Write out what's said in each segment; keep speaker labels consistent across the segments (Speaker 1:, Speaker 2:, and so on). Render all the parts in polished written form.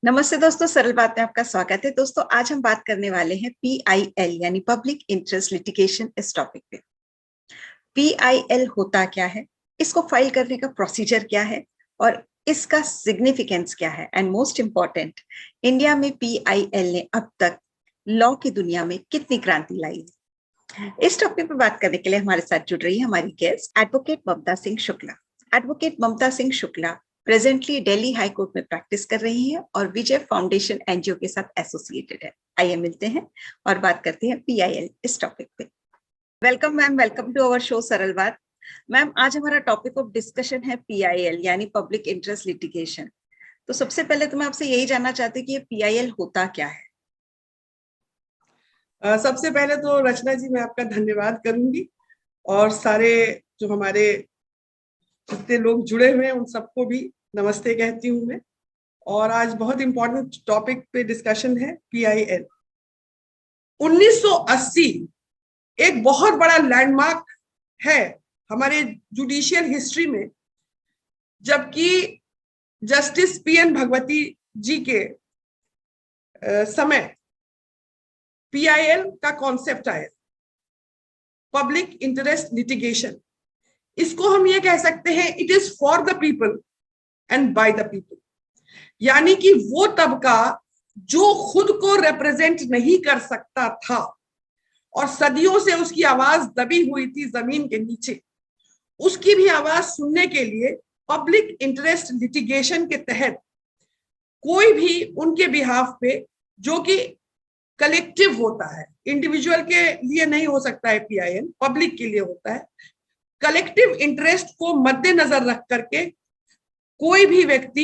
Speaker 1: नमस्ते दोस्तों, सरल बात में आपका स्वागत है। दोस्तों, आज हम बात करने वाले हैं PIL यानी पब्लिक इंटरेस्ट लिटिगेशन इस टॉपिक पे। PIL होता क्या है, इसको फाइल करने का प्रोसीजर क्या है और इसका सिग्निफिकेंस क्या है, एंड मोस्ट इंपॉर्टेंट, इंडिया में PIL ने अब तक लॉ की दुनिया में कितनी क्रांति लाई है। इस टॉपिक पे बात करने के लिए हमारे साथ जुड़ रही है हमारी guest advocate Mamta Singh Shukla. Advocate Mamta Singh Shukla presently Delhi high court में प्रैक्टिस कर रही हैं और विजय फाउंडेशन एनजीओ के साथ एसोसिएटेड है। आइए मिलते हैं और बात करते हैं PIL इस टॉपिक पे। Welcome ma'am, welcome to our show Saral Baat. Ma'am, आज हमारा टॉपिक ऑफ डिस्कशन है PIL यानी पब्लिक इंटरेस्ट लिटिगेशन। तो सबसे पहले तो मैं आपसे यही जानना चाहती हूँ कि ये PIL होता क्या है।
Speaker 2: सबसे पहले तो रचना जी मैं आपका धन्यवाद करूंगी और सारे जो हमारे जितने लोग जुड़े हुए हैं उन सबको भी नमस्ते कहती हूँ मैं। और आज बहुत इंपॉर्टेंट टॉपिक पे डिस्कशन है PIL। 1980 एक बहुत बड़ा लैंडमार्क है हमारे जुडिशियल हिस्ट्री में, जबकि जस्टिस PN भगवती जी के समय PIL का कॉन्सेप्ट आया, पब्लिक इंटरेस्ट लिटिगेशन। इसको हम ये कह सकते हैं, it is for the people and by the people. यानी कि वो तबका जो खुद को रिप्रेजेंट नहीं कर सकता था और सदियों से उसकी आवाज दबी हुई थी जमीन के नीचे, उसकी भी आवाज सुनने के लिए पब्लिक इंटरेस्ट लिटिगेशन के तहत कोई भी उनके बिहाफ पे, जो कि कलेक्टिव होता है, इंडिविजुअल के लिए नहीं हो सकता है PIL, पब्लिक के लिए होता है, कलेक्टिव इंटरेस्ट को मद्देनजर रख करके कोई भी व्यक्ति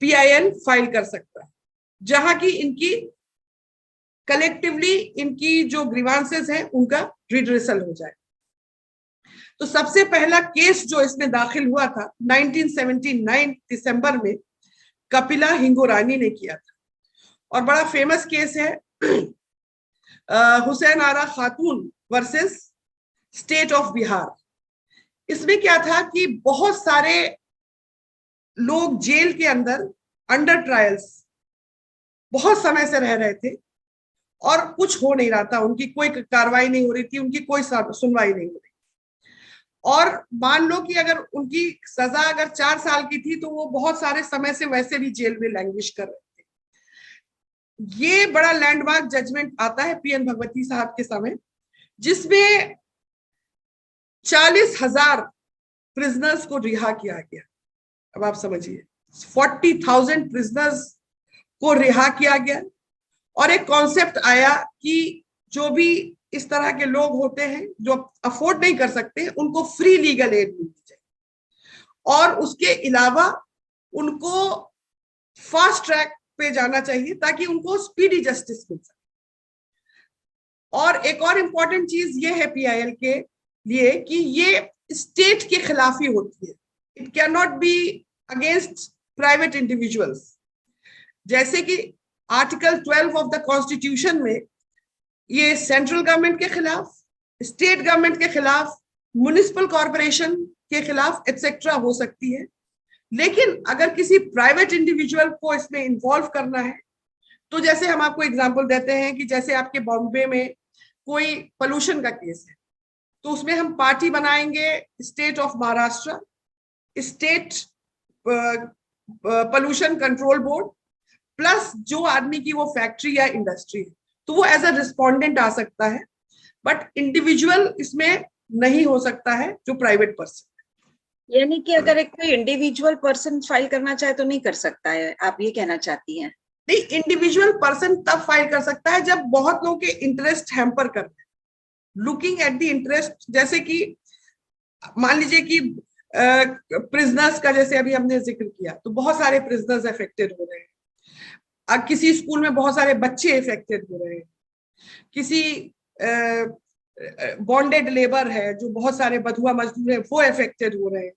Speaker 2: PIL फाइल कर सकता है, जहां की इनकी कलेक्टिवली इनकी जो ग्रीवांसेस हैं उनका रिड्रेसल हो जाए। तो सबसे पहला केस जो इसमें दाखिल हुआ था 1979 दिसंबर में कपिला हिंगोरानी ने किया था, और बड़ा फेमस केस है हुसैन आरा खातून वर्सेस स्टेट ऑफ बिहार। इसमें क्या था कि बहुत सारे लोग जेल के अंदर अंडर ट्रायल्स बहुत समय से रह रहे थे और कुछ हो नहीं रहा था, उनकी कोई कार्रवाई नहीं हो रही थी, उनकी कोई सुनवाई नहीं हो रही। और मान लो कि अगर उनकी सजा अगर 4 साल की थी तो वो बहुत सारे समय से वैसे भी जेल में लैंग्विश कर रहे थे। ये बड़ा लैंडमार्क जजमेंट आता है PN भगवती साहब के समय, जिसमें 40,000 प्रिजनर्स को रिहा किया गया। अब आप समझिए, 40,000 प्रिजनर्स को रिहा किया गया। और एक कॉन्सेप्ट आया कि जो भी इस तरह के लोग होते हैं जो अफोर्ड नहीं कर सकते, उनको फ्री लीगल एड मिलनी चाहिए, और उसके अलावा उनको फास्ट ट्रैक पे जाना चाहिए ताकि उनको स्पीडी जस्टिस मिल सके। और एक और इंपॉर्टेंट चीज ये है PIL के लिए कि ये स्टेट के खिलाफ ही होती है, it can not be against private individuals. जैसे कि आर्टिकल 12 ऑफ द कॉन्स्टिट्यूशन में ये सेंट्रल गवर्नमेंट के खिलाफ, स्टेट गवर्नमेंट के खिलाफ, म्युनिसिपल कॉर्पोरेशन के खिलाफ एक्सेट्रा हो सकती है। लेकिन अगर किसी प्राइवेट इंडिविजुअल को इसमें इन्वॉल्व करना है, तो जैसे हम आपको एग्जांपल देते हैं कि जैसे आपके बॉम्बे में कोई पोल्यूशन का केस है, तो उसमें हम पार्टी बनाएंगे state of Maharashtra, state pollution control board, plus जो आदमी की वो फैक्ट्री या इंडस्ट्री है, तो वो एज अ रिस्पोंडेंट आ सकता है। बट इंडिविजुअल इसमें नहीं हो सकता है जो प्राइवेट पर्सन।
Speaker 1: यानी कि अगर एक कोई इंडिविजुअल पर्सन फाइल करना चाहे तो नहीं कर सकता है, आप ये कहना चाहती हैं?
Speaker 2: नहीं, इंडिविजुअल पर्सन तब फाइल कर सकता है जब बहुत लोगों के इंटरेस्ट हैम्पर कर रहे हैं, लुकिंग एट द इंटरेस्ट। जैसे कि मान लीजिए कि प्रिजनर्स का जैसे अभी हमने जिक्र किया, तो बहुत सारे प्रिजनर्स अफेक्टेड हो रहे हैं। अब किसी स्कूल में बहुत सारे बच्चे अफेक्टेड हो रहे हैं, किसी बॉन्डेड लेबर है जो बहुत सारे बधुआ मजदूर है वो अफेक्टेड हो रहे हैं,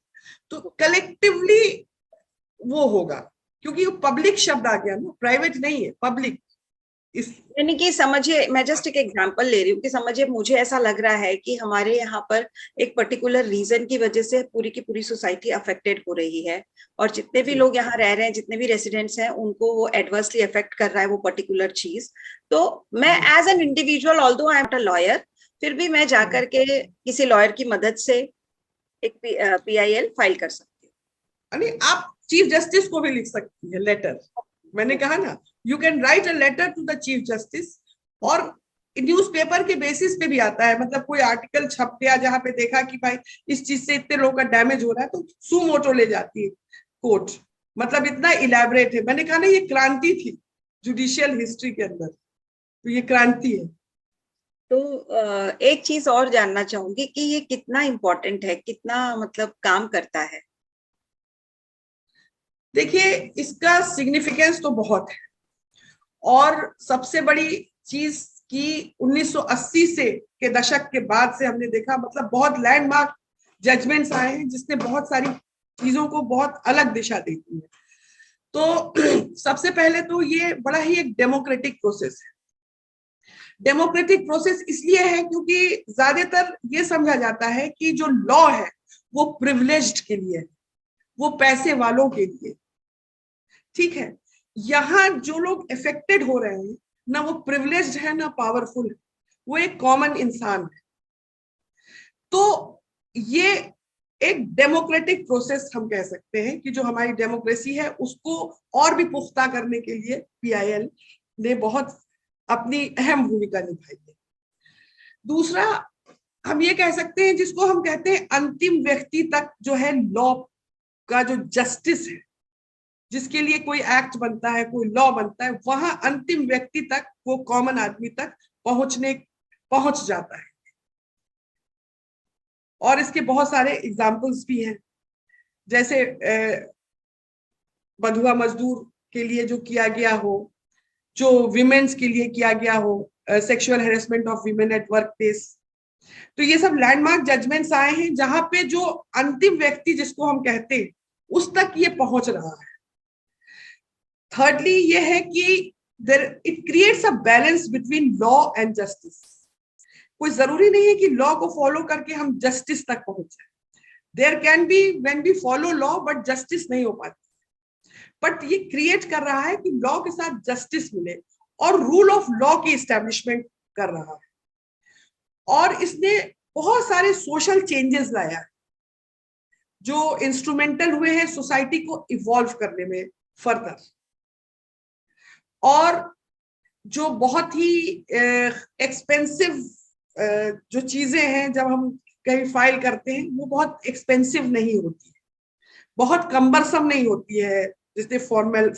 Speaker 2: तो कलेक्टिवली वो होगा, क्योंकि पब्लिक शब्द आ गया ना, प्राइवेट नहीं है, पब्लिक। इस
Speaker 1: यानी कि समझिए, मैं जस्ट एक एग्जांपल ले रही हूँ कि समझिए मुझे ऐसा लग रहा है कि हमारे यहाँ पर एक पर्टिकुलर रीजन की वजह से पूरी की पूरी सोसाइटी अफेक्टेड हो रही है, और जितने भी
Speaker 2: जी
Speaker 1: लोग यहाँ रह रहे हैं, जितने भी रेसिडेंट्स हैं, उनको वो एडवर्सली अफेक्ट कर रहा है वो पर्टिकुलर चीज। तो मैं
Speaker 2: जी
Speaker 1: as an individual, although I am not a lawyer, फिर भी मैं जाकर के किसी लॉयर की मदद से एक PIL फाइल कर सकती हूँ।
Speaker 2: यानी आप चीफ जस्टिस को भी लिख सकती है लेटर। मैंने कहा ना, you can write a letter to the chief justice. और न्यूज़पेपर के बेसिस पे भी आता है, मतलब कोई आर्टिकल छप गया जहां पे देखा कि भाई इस चीज से इतने लोगों का डैमेज हो रहा है, तो सू मोटो ले जाती है कोर्ट। मतलब इतना इलेबरेट है। मैंने कहा ना, ये क्रांति थी जुडिशियल हिस्ट्री के अंदर, तो ये क्रांति है।
Speaker 1: तो एक चीज और जानना चाहूंगी कि ये कितना इम्पोर्टेंट है, कितना मतलब काम करता है।
Speaker 2: देखिए, इसका सिग्निफिकेंस तो बहुत है। और सबसे बड़ी चीज कि 1980 से के दशक के बाद से हमने देखा, मतलब बहुत लैंडमार्क जजमेंट्स आए हैं जिसने बहुत सारी चीजों को बहुत अलग दिशा दी है। तो सबसे पहले तो ये बड़ा ही एक डेमोक्रेटिक प्रोसेस है। डेमोक्रेटिक प्रोसेस इसलिए है क्योंकि ज्यादातर ये समझा जाता है कि जो लॉ है वो प्रिविलेज्ड के लिए है, वो पैसे वालों के लिए। ठीक है, यहाँ जो लोग इफेक्टेड हो रहे हैं ना वो प्रिविलेज्ड है ना पावरफुल है, वो एक कॉमन इंसान है। तो ये एक डेमोक्रेटिक प्रोसेस हम कह सकते हैं कि जो हमारी डेमोक्रेसी है उसको और भी पुख्ता करने के लिए PIL ने बहुत अपनी अहम भूमिका निभाई है। दूसरा, हम ये कह सकते हैं जिसको हम कहते हैं अंतिम व्यक्ति तक जो है लॉ का जो जस्टिस है, जिसके लिए कोई एक्ट बनता है, कोई लॉ बनता है, वहां अंतिम व्यक्ति तक, वो कॉमन आदमी तक पहुंच जाता है। और इसके बहुत सारे एग्जाम्पल्स भी हैं, जैसे बंधुआ मजदूर के लिए जो किया गया हो, जो विमेन्स के लिए किया गया हो, sexual harassment of women at work place. तो ये सब लैंडमार्क जजमेंट्स आए हैं जहां पे जो अंतिम व्यक्ति जिसको हम कहते हैं उस तक ये पहुंच रहा है। थर्डली ये है कि there it creates a balance between law and justice. कोई जरूरी नहीं है कि लॉ को फॉलो करके हम जस्टिस तक पहुंच जाए। There can be when we follow law but justice नहीं हो पाती, बट ये क्रिएट कर रहा है कि लॉ के साथ जस्टिस मिले और रूल ऑफ लॉ की एस्टेब्लिशमेंट कर रहा है। और इसने बहुत सारे सोशल चेंजेस लाया है जो इंस्ट्रूमेंटल हुए हैं सोसाइटी को इवॉल्व करने में फर्दर। और जो बहुत ही एक्सपेंसिव जो चीजें हैं जब हम कहीं फाइल करते हैं वो बहुत एक्सपेंसिव नहीं होती है, बहुत कम्बरसम नहीं होती है, जिससे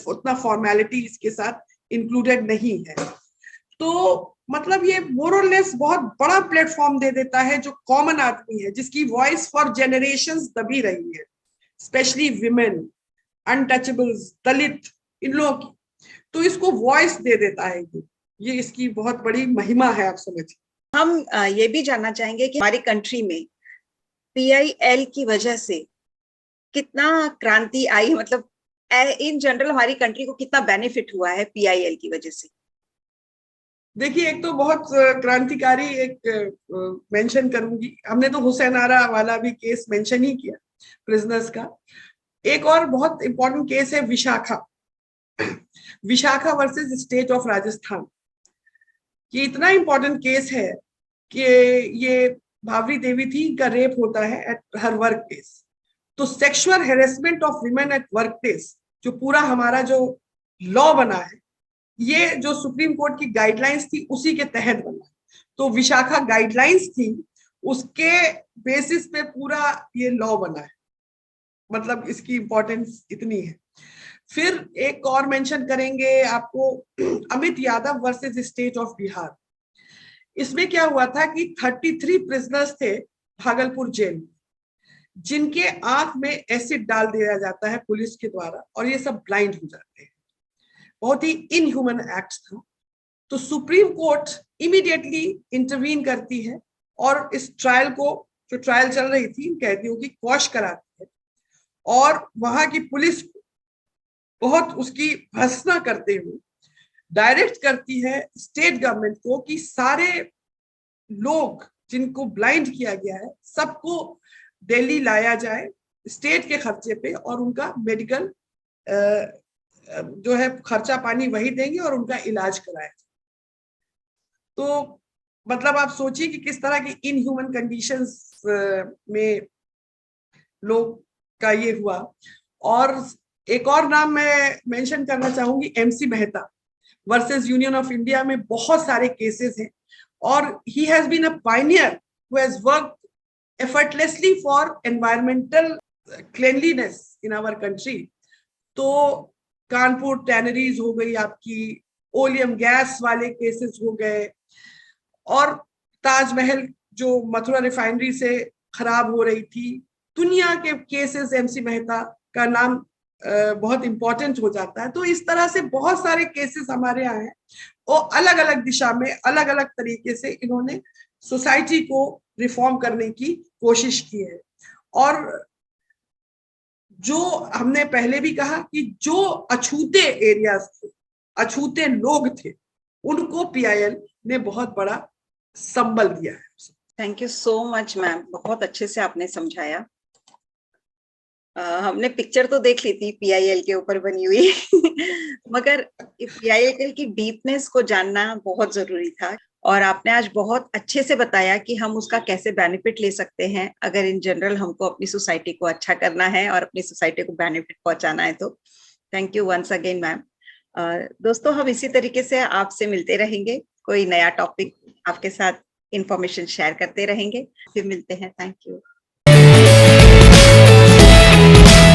Speaker 2: उतना फॉर्मेलिटी इसके साथ इंक्लूडेड नहीं है। तो मतलब ये मोर और लेस बहुत बड़ा प्लेटफॉर्म दे देता है जो कॉमन आदमी है, जिसकी वॉइस फॉर जनरेशंस दबी रही है, स्पेशली विमेन, अनटचेबल्स, दलित, इन लोगों की। तो इसको वॉइस दे देता है ये इसकी बहुत बड़ी महिमा है, आप समझिए।
Speaker 1: हम ये भी जानना चाहेंगे कि हमारी कंट्री में PIL की वजह से कितना क्रांति आई, मतलब इन जनरल हमारी कंट्री को कितना बेनिफिट हुआ है PIL की वजह से।
Speaker 2: देखिए, एक तो बहुत क्रांतिकारी एक मेंशन करूंगी, हमने तो हुसैन आरा वाला भी केस मेंशन ही किया, प्रिजनर्स का। एक और बहुत इंपॉर्टेंट केस है Vishakha, Vishakha versus state of Rajasthan. ये इतना इंपॉर्टेंट केस है कि ये भावरी देवी थी, इनका रेप होता है एट हर वर्क प्लेस। तो sexual harassment of women at work place जो पूरा हमारा जो लॉ बना है, ये जो सुप्रीम कोर्ट की गाइडलाइंस थी उसी के तहत बना। तो विशाखा गाइडलाइंस थी, उसके बेसिस पे पूरा ये लॉ बना है। मतलब इसकी इंपॉर्टेंस इतनी है। फिर एक और मेंशन करेंगे आपको, Amit Yadav versus state of Bihar. इसमें क्या हुआ था कि 33 प्रिजनर्स थे भागलपुर जेल में, जिनके आंख में एसिड डाल दिया जाता है पुलिस के द्वारा और ये सब ब्लाइंड हो जाते हैं। बहुत ही इनह्यूमन एक्ट था। तो सुप्रीम कोर्ट इमीडिएटली इंटरवीन करती है और इस ट्रायल को, जो ट्रायल चल रही थी, कैदियों की क्वॉश कराती है और वहां की पुलिस को बहुत उसकी भर्त्सना करते हुए डायरेक्ट करती है स्टेट गवर्नमेंट को कि सारे लोग जिनको ब्लाइंड किया गया है सबको दिल्ली लाया जाए स्टेट के खर्चे पे, और उनका मेडिकल जो है खर्चा पानी वही देंगे और उनका इलाज कराया। तो मतलब आप सोचिए कि किस तरह की इनह्यूमन कंडीशंस में लोग का ये हुआ। और एक और नाम मैं मेंशन करना चाहूंगी, MC Mehta versus union of India में बहुत सारे केसेस हैं, और he has been a pioneer who has worked effortlessly for environmental cleanliness in our country. तो कानपुर टैनरीज हो गई आपकी, ओलियम गैस वाले केसेस हो गए, और ताजमहल जो मथुरा रिफाइनरी से खराब हो रही थी। दुनिया के केसेस एमसी मेहता का नाम बहुत इंपॉर्टेंट हो जाता है। तो इस तरह से बहुत सारे केसेस हमारे यहाँ हैं, और अलग अलग दिशा में अलग अलग तरीके से इन्होंने सोसाइटी को रिफॉर्म करने की कोशिश की है। और जो हमने पहले भी कहा कि जो अछूते एरियाज थे, अछूते लोग थे, उनको पीआईएल ने बहुत बड़ा संबल दिया है।
Speaker 1: Thank you so much ma'am, बहुत अच्छे से आपने समझाया। हमने पिक्चर तो देख ली थी पीआईएल के ऊपर बनी हुई मगर पीआईएल की डीपनेस को जानना बहुत जरूरी था, और आपने आज बहुत अच्छे से बताया कि हम उसका कैसे बेनिफिट ले सकते हैं अगर इन जनरल हमको अपनी सोसाइटी को अच्छा करना है और अपनी सोसाइटी को बेनिफिट पहुंचाना है। तो thank you once again ma'am. दोस्तों, हम इसी तरीके से आपसे मिलते रहेंगे, कोई नया टॉपिक आपके साथ इंफॉर्मेशन शेयर करते रहेंगे। फिर मिलते हैं। Thank you.